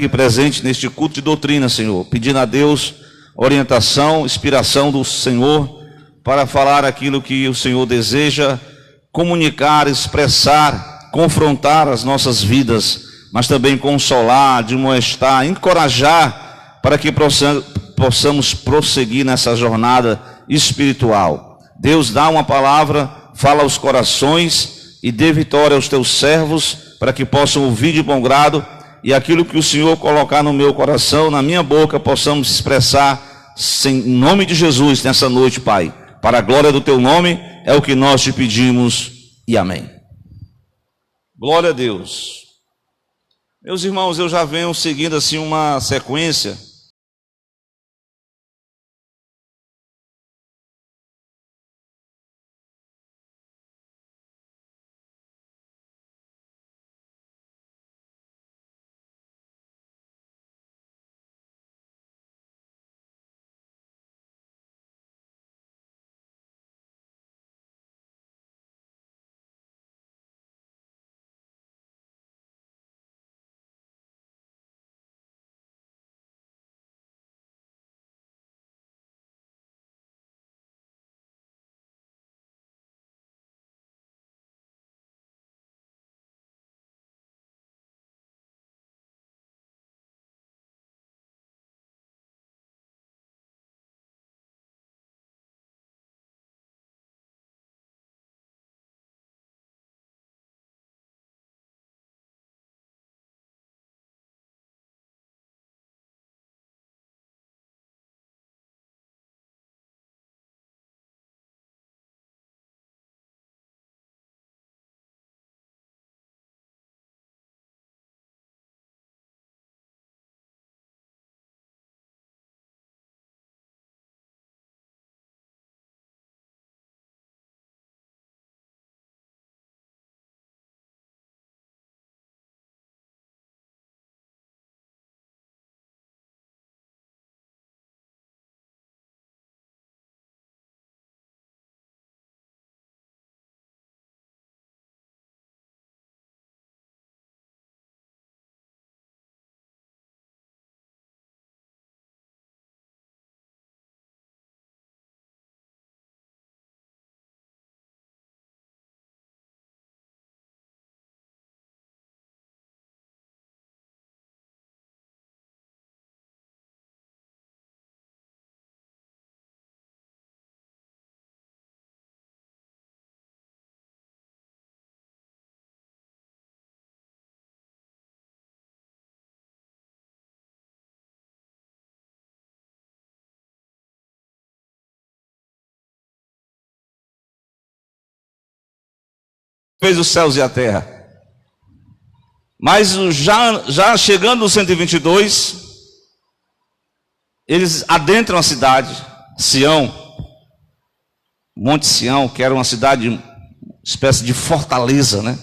aqui presente neste culto de doutrina, Senhor, pedindo a Deus orientação, inspiração do Senhor para falar aquilo que o Senhor deseja comunicar, expressar, confrontar as nossas vidas, mas também consolar, admoestar, encorajar para que possamos prosseguir nessa jornada espiritual. Deus dá uma palavra, fala aos corações e dê vitória aos teus servos para que possam ouvir de bom grado e aquilo que o Senhor colocar no meu coração, na minha boca, possamos expressar em nome de Jesus nessa noite, Pai. Para a glória do teu nome, é o que nós te pedimos e amém. Glória a Deus. Meus irmãos, eu já venho seguindo assim uma sequência. Fez os céus e a terra. Mas já chegando no 122, eles adentram a cidade, Sião, Monte Sião, que era uma cidade, uma espécie de fortaleza, né?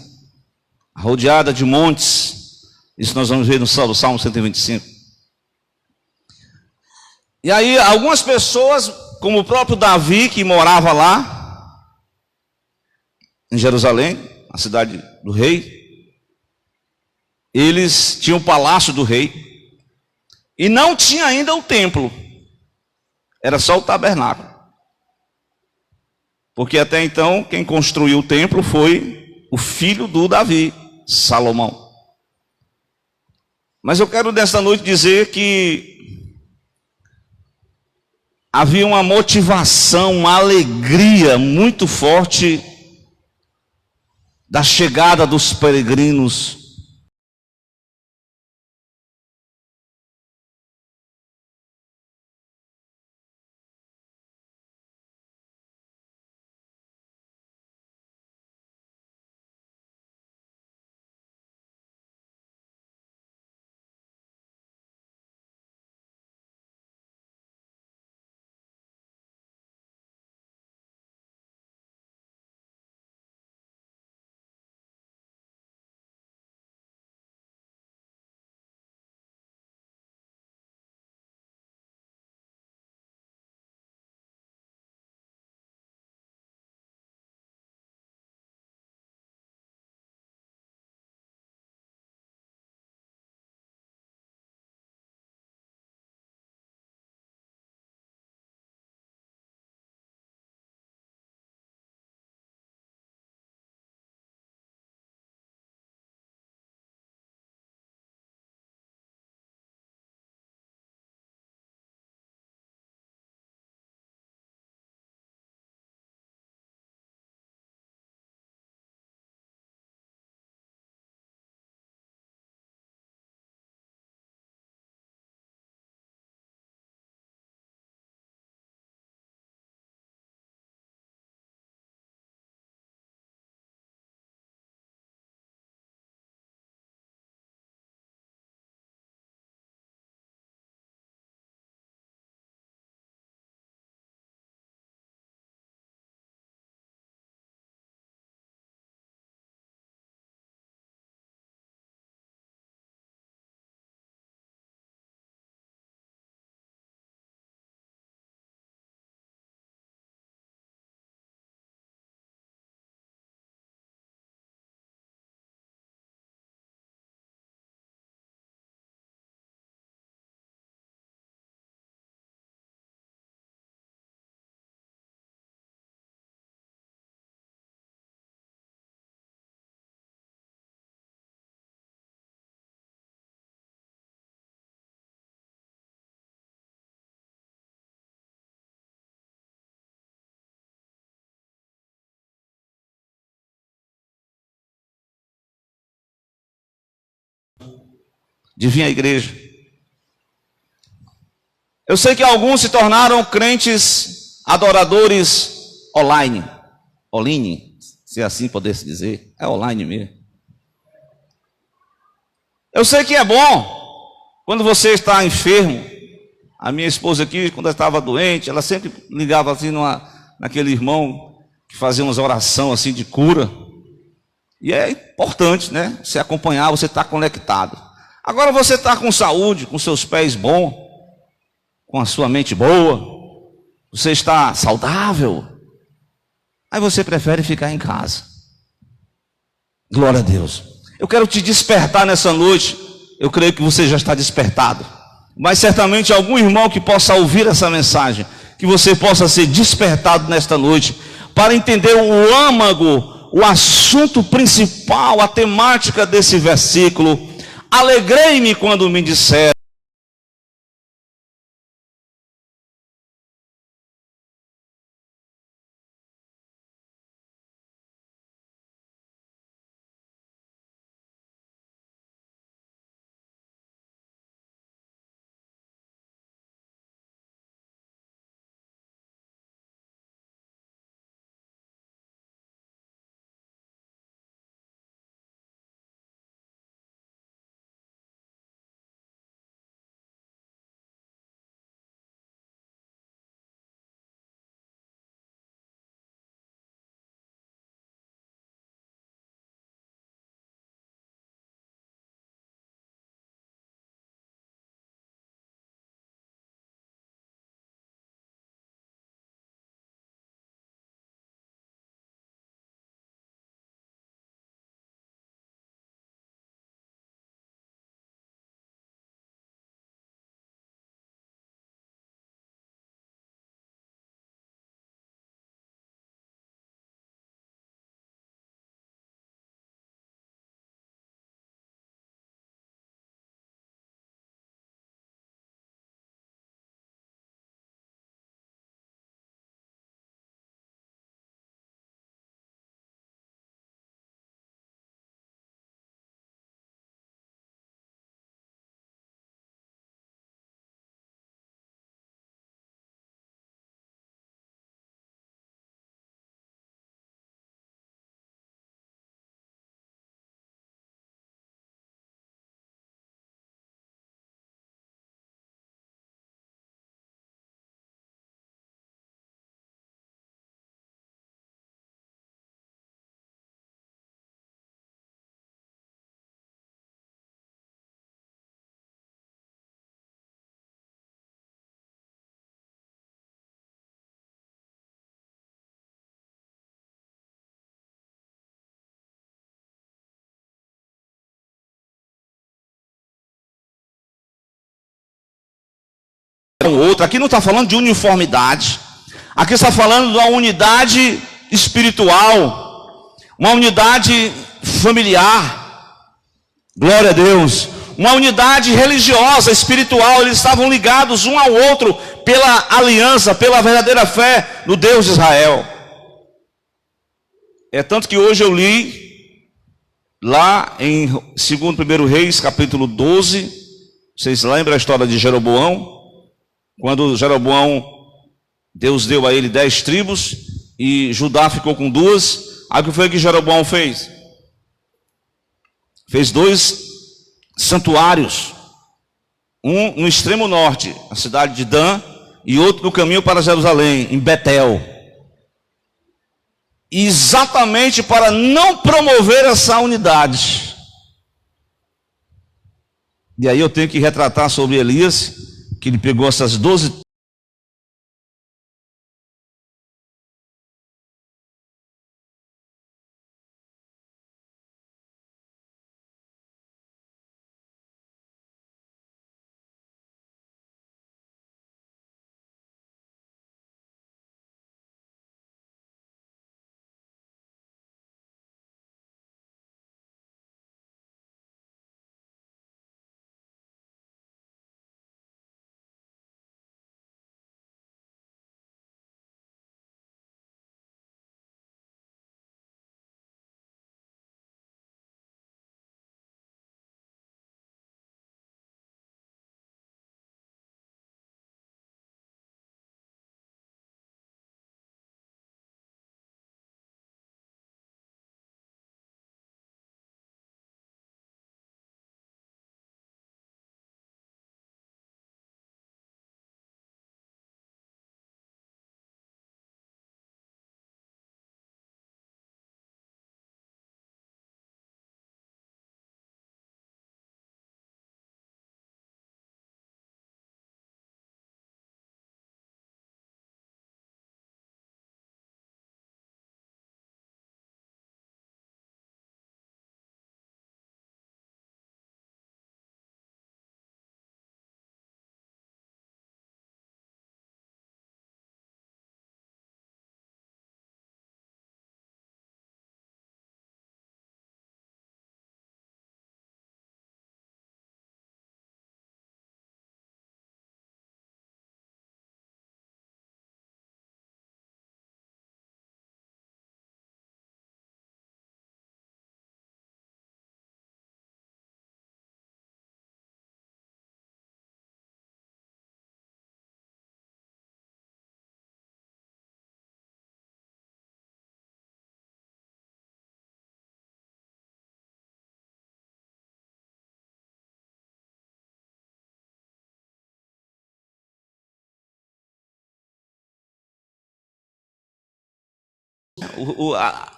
Rodeada de montes. Isso nós vamos ver no Salmo 125. E aí algumas pessoas, como o próprio Davi, que morava lá, em Jerusalém, a cidade do rei, eles tinham o palácio do rei, e não tinha ainda o templo, era só o tabernáculo, porque até então quem construiu o templo foi o filho do Davi, Salomão. Mas eu quero nesta noite dizer que havia uma motivação, uma alegria muito forte da chegada dos peregrinos de vir à igreja. Eu sei que alguns se tornaram crentes adoradores online, se assim pudesse dizer, é online mesmo. Eu sei que é bom quando você está enfermo. A minha esposa aqui, quando ela estava doente, ela sempre ligava assim naquele irmão que fazia umas orações assim de cura. E é importante, né? Você acompanhar, você está conectado. Agora você está com saúde, com seus pés bons, com a sua mente boa, você está saudável, aí você prefere ficar em casa. Glória a Deus. Eu quero te despertar nessa noite. Eu creio que você já está despertado, mas certamente algum irmão que possa ouvir essa mensagem, que você possa ser despertado nesta noite, para entender o âmago, o assunto principal, a temática desse versículo. Alegrei-me quando me disseram. Outra, aqui não está falando de uniformidade, aqui está falando de uma unidade espiritual, uma unidade familiar, glória a Deus, uma unidade religiosa, espiritual. Eles estavam ligados um ao outro pela aliança, pela verdadeira fé no Deus de Israel. É tanto que hoje eu li lá em 2º Reis, capítulo 12, vocês lembram a história de Jeroboão? Quando Jeroboão, Deus deu a ele 10 tribos e Judá ficou com 2. Aí o que foi que Jeroboão fez? Fez 2 santuários, um no extremo norte, a cidade de Dan, e outro no caminho para Jerusalém, em Betel, exatamente para não promover essa unidade. E aí eu tenho que retratar sobre Elias, que ele pegou essas 12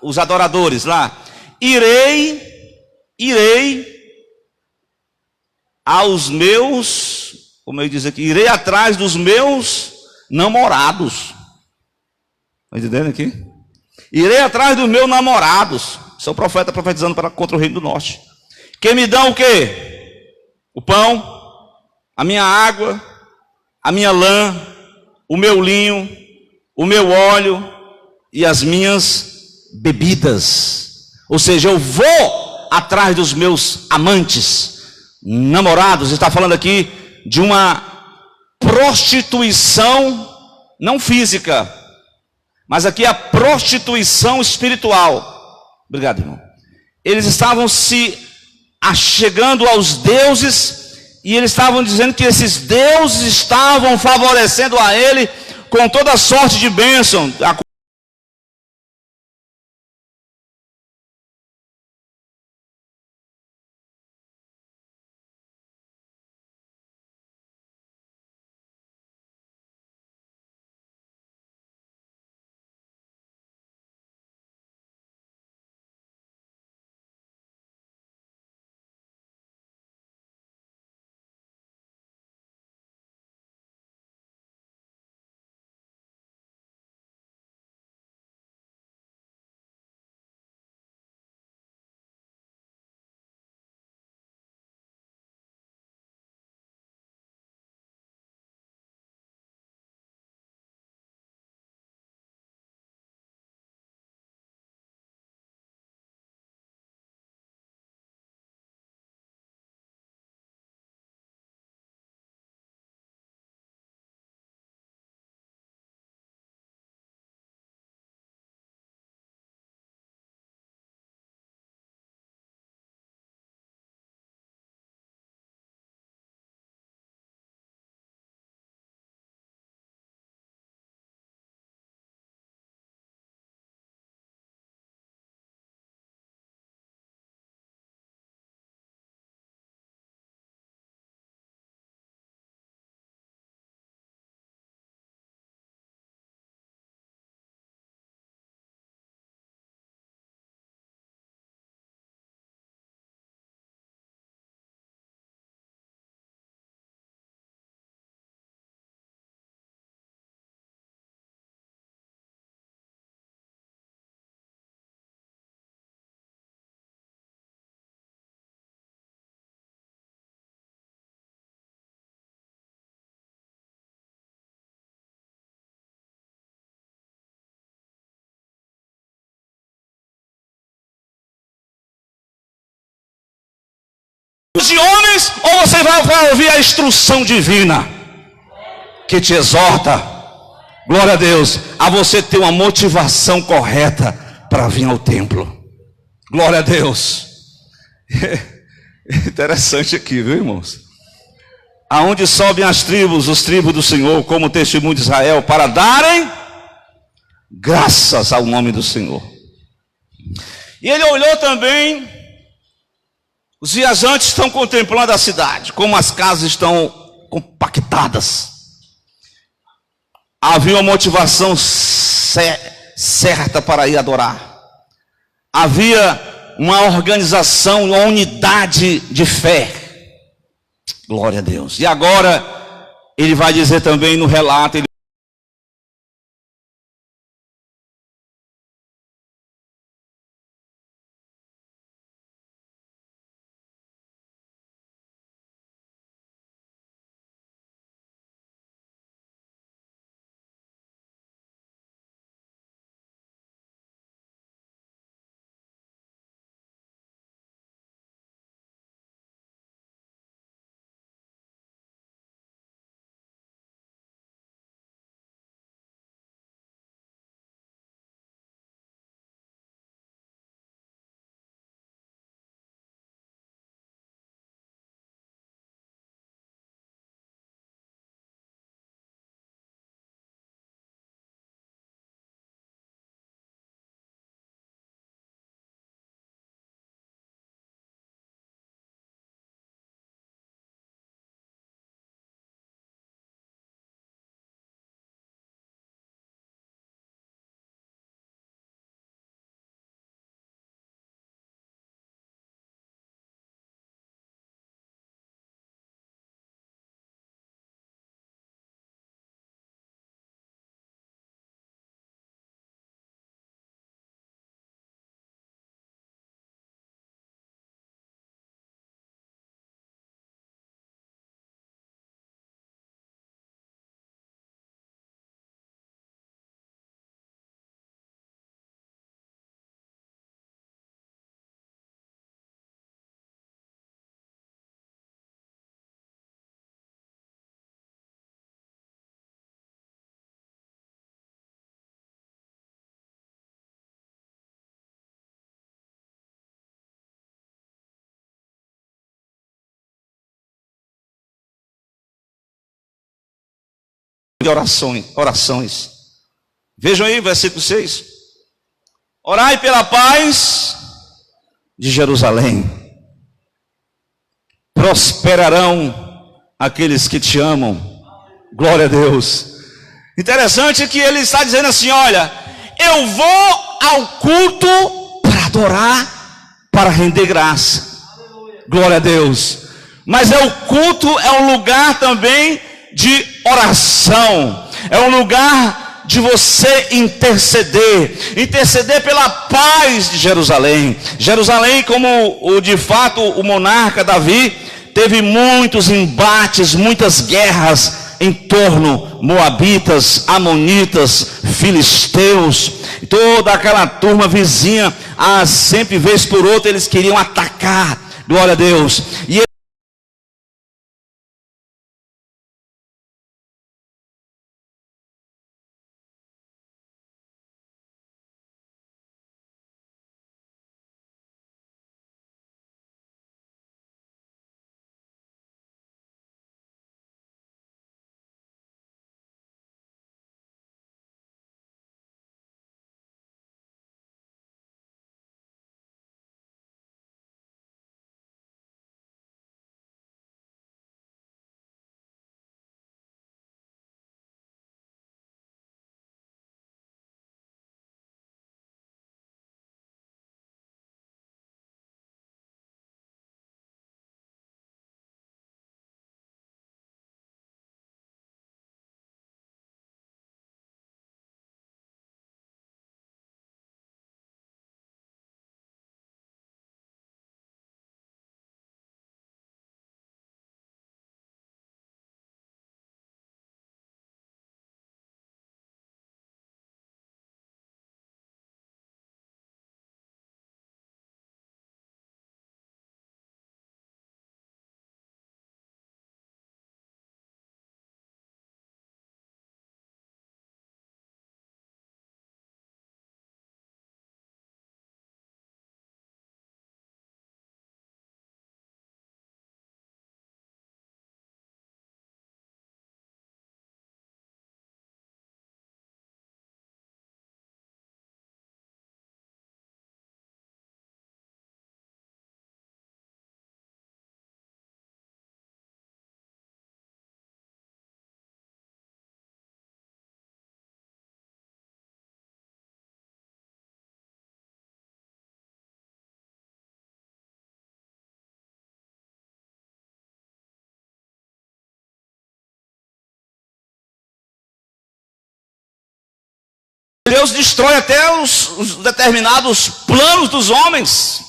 os adoradores lá. Irei aos meus, como eu diz aqui, irei atrás dos meus namorados. Está entendendo aqui? Irei atrás dos meus namorados. Sou profeta profetizando contra o reino do norte. Que me dão o quê? O pão, a minha água, a minha lã, o meu linho, o meu óleo e as minhas bebidas. Ou seja, eu vou atrás dos meus amantes, namorados. Está falando aqui de uma prostituição não física, mas aqui a prostituição espiritual. Obrigado, irmão. Eles estavam se achegando aos deuses, e eles estavam dizendo que esses deuses estavam favorecendo a ele com toda sorte de bênção. De homens, ou você vai ouvir a instrução divina que te exorta, glória a Deus, a você ter uma motivação correta para vir ao templo. Glória a Deus. Interessante aqui, viu, irmãos? Aonde sobem as tribos, os tribos do Senhor, como testemunho de Israel, para darem graças ao nome do Senhor. E ele olhou também. Os viajantes estão contemplando a cidade, como as casas estão compactadas. Havia uma motivação certa para ir adorar. Havia uma organização, uma unidade de fé. Glória a Deus. E agora, ele vai dizer também no relato, de orações. Vejam aí, versículo 6. Orai pela paz de Jerusalém. Prosperarão aqueles que te amam. Glória a Deus. Interessante que ele está dizendo assim: olha, eu vou ao culto para adorar, para render graça. Glória a Deus. Mas o culto é um lugar também de oração. É um lugar de você interceder pela paz de Jerusalém. Jerusalém, como de fato o monarca Davi, teve muitos embates, muitas guerras em torno, moabitas, amonitas, filisteus, toda aquela turma vizinha, sempre vez por outra eles queriam atacar. Glória a Deus. E Deus destrói até os determinados planos dos homens,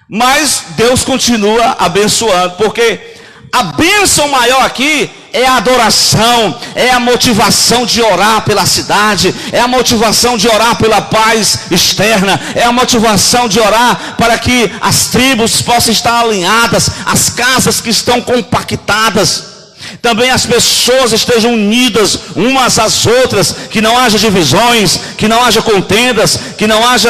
mas Deus continua abençoando, porque a bênção maior aqui é a adoração, é a motivação de orar pela cidade, é a motivação de orar pela paz externa, é a motivação de orar para que as tribos possam estar alinhadas, as casas que estão compactadas, também as pessoas estejam unidas umas às outras, que não haja divisões, que não haja contendas, que não haja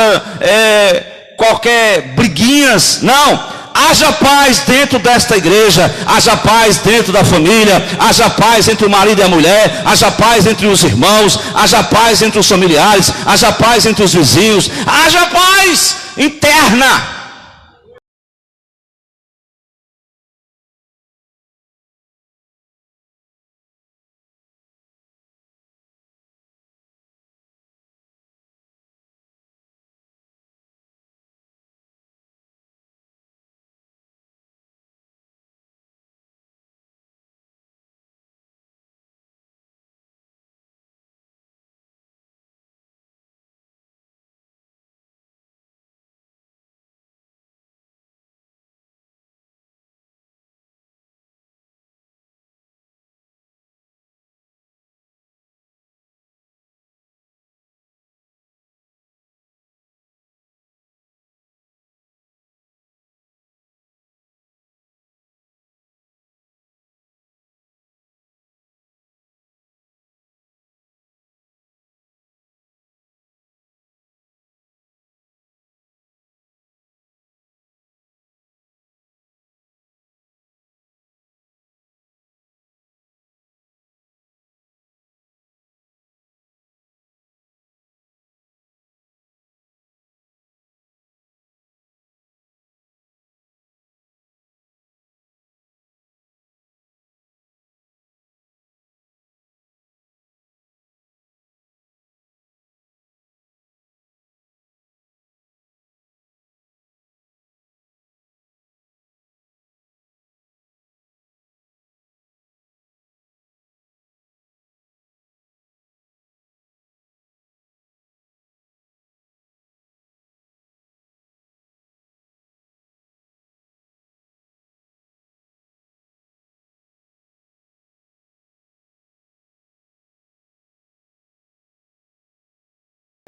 qualquer briguinhas, não. Haja paz dentro desta igreja, haja paz dentro da família, haja paz entre o marido e a mulher, haja paz entre os irmãos, haja paz entre os familiares, haja paz entre os vizinhos, haja paz interna.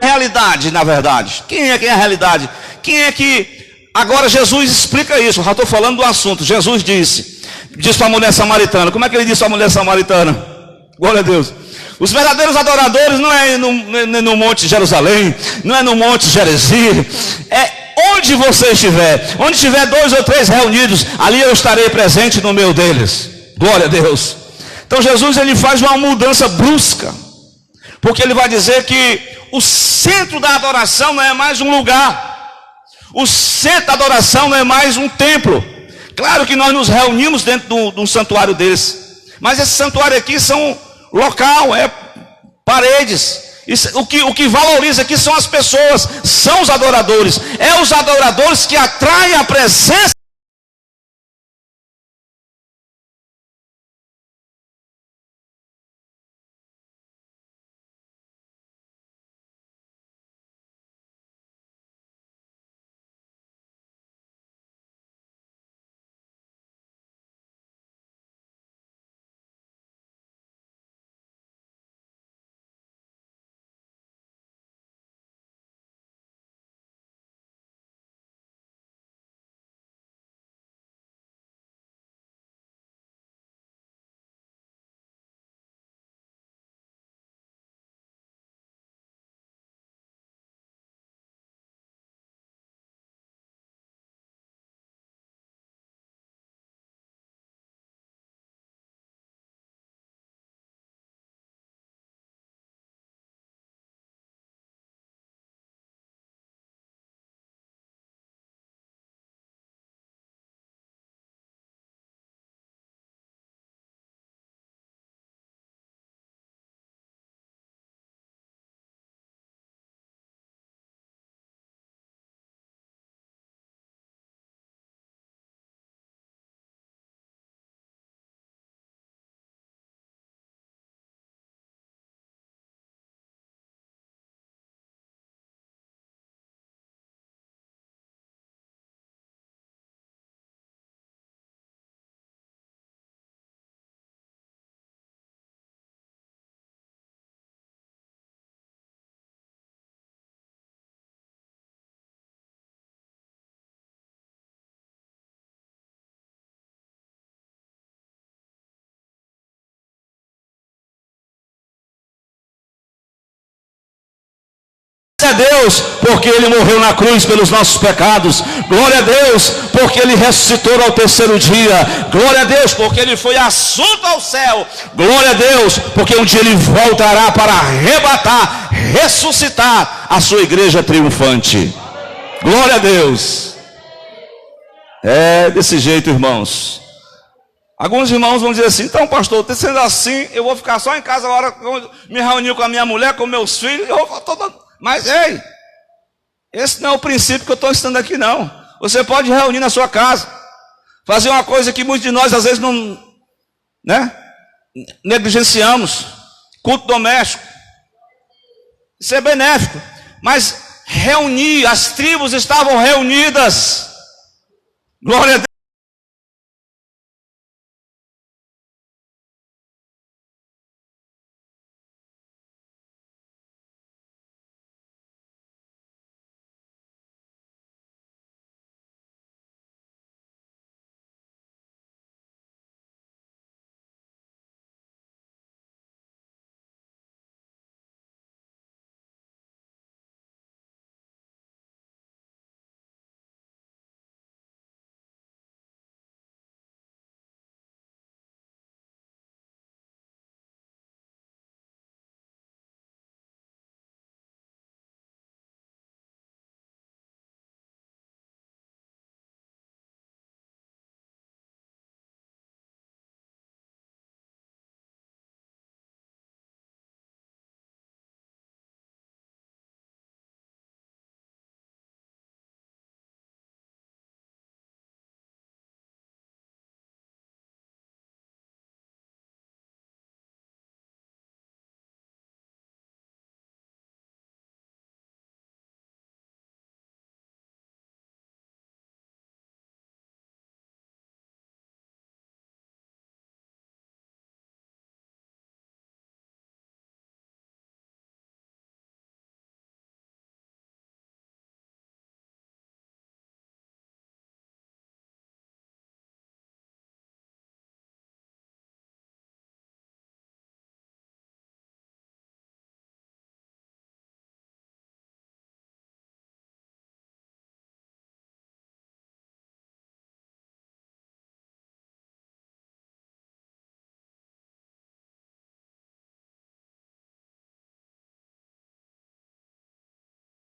realidade, na verdade. Quem é a realidade? Quem é que... Agora Jesus explica isso. Eu já estou falando do assunto. Jesus disse para a mulher samaritana. Como é que ele disse para a mulher samaritana? Glória a Deus. Os verdadeiros adoradores não é no Monte Jerusalém, não é no Monte Gerizim, é onde você estiver. Onde estiver 2 ou 3 reunidos, ali eu estarei presente no meio deles. Glória a Deus. Então Jesus, ele faz uma mudança brusca, porque ele vai dizer que o centro da adoração não é mais um lugar, o centro da adoração não é mais um templo. Claro que nós nos reunimos dentro de um santuário desse, mas esse santuário aqui são local, é paredes. Isso, o que valoriza aqui são as pessoas, são os adoradores. É os adoradores que atraem a presença. Glória a Deus, porque ele morreu na cruz pelos nossos pecados. Glória a Deus, porque ele ressuscitou ao terceiro dia. Glória a Deus, porque ele foi assunto ao céu. Glória a Deus, porque um dia ele voltará para arrebatar, ressuscitar a sua igreja triunfante. Glória a Deus. É desse jeito, irmãos. Alguns irmãos vão dizer assim: então, pastor, sendo assim, eu vou ficar só em casa agora, me reunir com a minha mulher, com meus filhos, mas ei, esse não é o princípio que eu estou ensinando aqui, não. Você pode reunir na sua casa, fazer uma coisa que muitos de nós às vezes não, né, negligenciamos: culto doméstico. Isso é benéfico, mas reunir, as tribos estavam reunidas. Glória a Deus.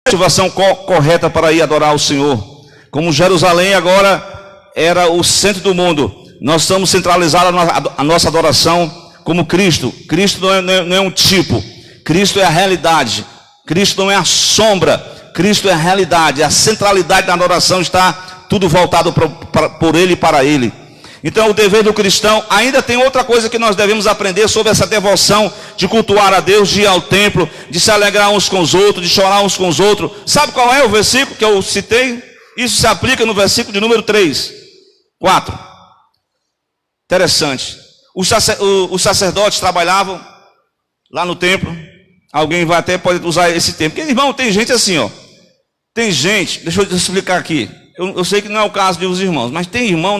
motivação correta para ir adorar o Senhor. Como Jerusalém agora era o centro do mundo, nós estamos centralizados a nossa adoração como Cristo. Cristo não é um tipo, Cristo é a realidade, Cristo não é a sombra, Cristo é a realidade. A centralidade da adoração está tudo voltado por Ele e para Ele. Então o dever do cristão, ainda tem outra coisa que nós devemos aprender sobre essa devoção de cultuar a Deus, de ir ao templo, de se alegrar uns com os outros, de chorar uns com os outros. Sabe qual é o versículo que eu citei? Isso se aplica no versículo de número 3, 4. Interessante. Os sacerdotes trabalhavam lá no templo. Alguém vai até pode usar esse termo. Porque, irmão, tem gente assim, ó. Tem gente, deixa eu explicar aqui. Eu sei que não é o caso de os irmãos, mas tem irmão.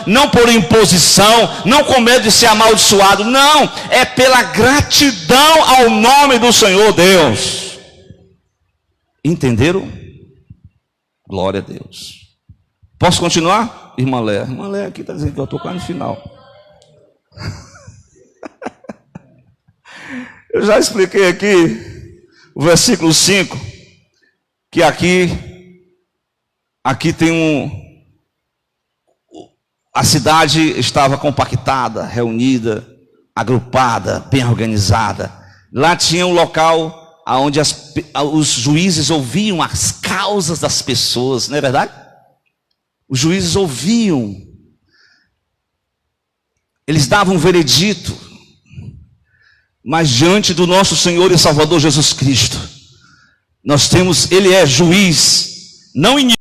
Não por imposição, não com medo de ser amaldiçoado, não, é pela gratidão ao nome do Senhor Deus. Entenderam? Glória a Deus. Posso continuar? Irmã Léa aqui está dizendo que eu estou quase no final. Eu já expliquei aqui o versículo 5, que aqui tem a cidade estava compactada, reunida, agrupada, bem organizada. Lá tinha um local onde os juízes ouviam as causas das pessoas, não é verdade? Os juízes ouviam, eles davam um veredito, mas diante do nosso Senhor e Salvador Jesus Cristo, Ele é juiz, não em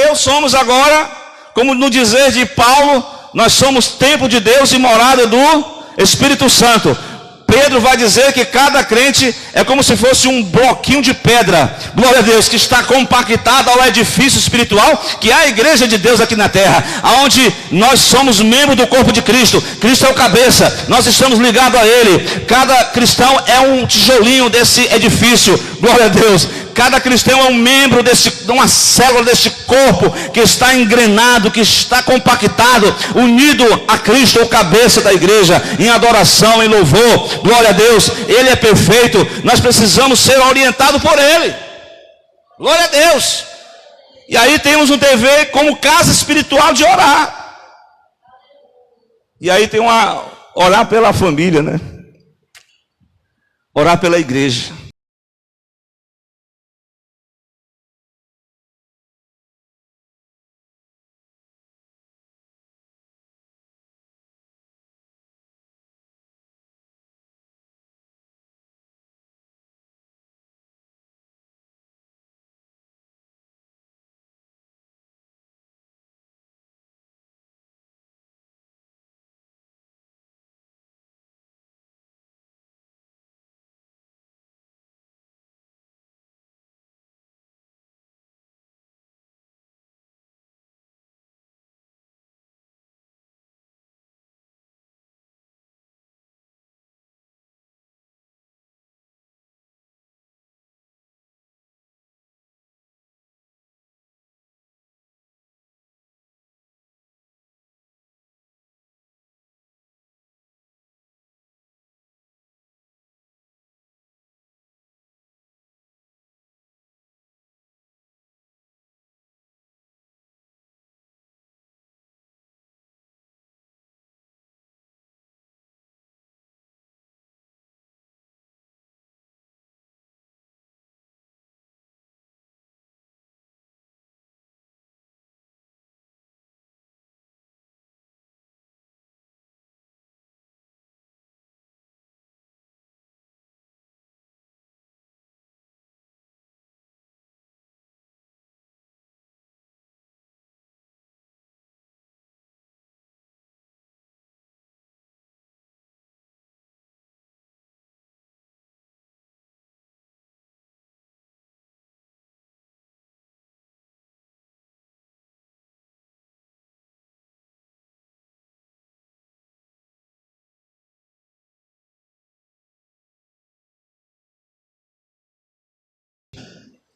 Deus, somos agora, como no dizer de Paulo, nós somos templo de Deus e morada do Espírito Santo. Pedro vai dizer que cada crente é como se fosse um bloquinho de pedra, glória a Deus, que está compactado ao edifício espiritual, que é a igreja de Deus aqui na terra, aonde nós somos membros do corpo de Cristo. Cristo é o cabeça, nós estamos ligados a Ele. Cada cristão é um tijolinho desse edifício, glória a Deus. Cada cristão é um membro de uma célula deste corpo que está engrenado, que está compactado, unido a Cristo, o cabeça da igreja, em adoração, em louvor. Glória a Deus, Ele é perfeito. Nós precisamos ser orientados por Ele. Glória a Deus. E aí temos um dever como casa espiritual de orar. E aí tem orar pela família, né? Orar pela igreja.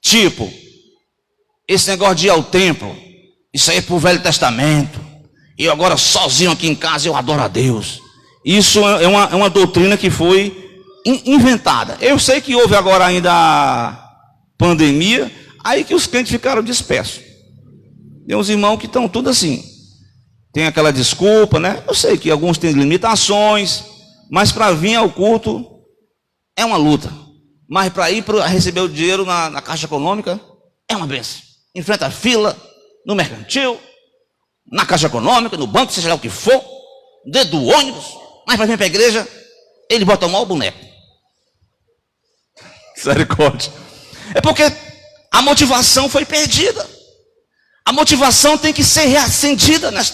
Tipo, esse negócio de ir ao templo, isso aí é para o Velho Testamento. E eu agora sozinho aqui em casa eu adoro a Deus. Isso é uma doutrina que foi inventada. Eu sei que houve agora ainda a pandemia, aí que os crentes ficaram dispersos. Tem uns irmãos que estão tudo assim. Tem aquela desculpa, né? Eu sei que alguns têm limitações, mas para vir ao culto é uma luta. Mas para ir para receber o dinheiro na Caixa Econômica é uma benção. Enfrenta a fila no mercantil, na Caixa Econômica, no banco, seja lá o que for, dentro do ônibus, mas para vir para a igreja, ele bota o maior boneco. Misericórdia. É porque a motivação foi perdida. A motivação tem que ser reacendida nesta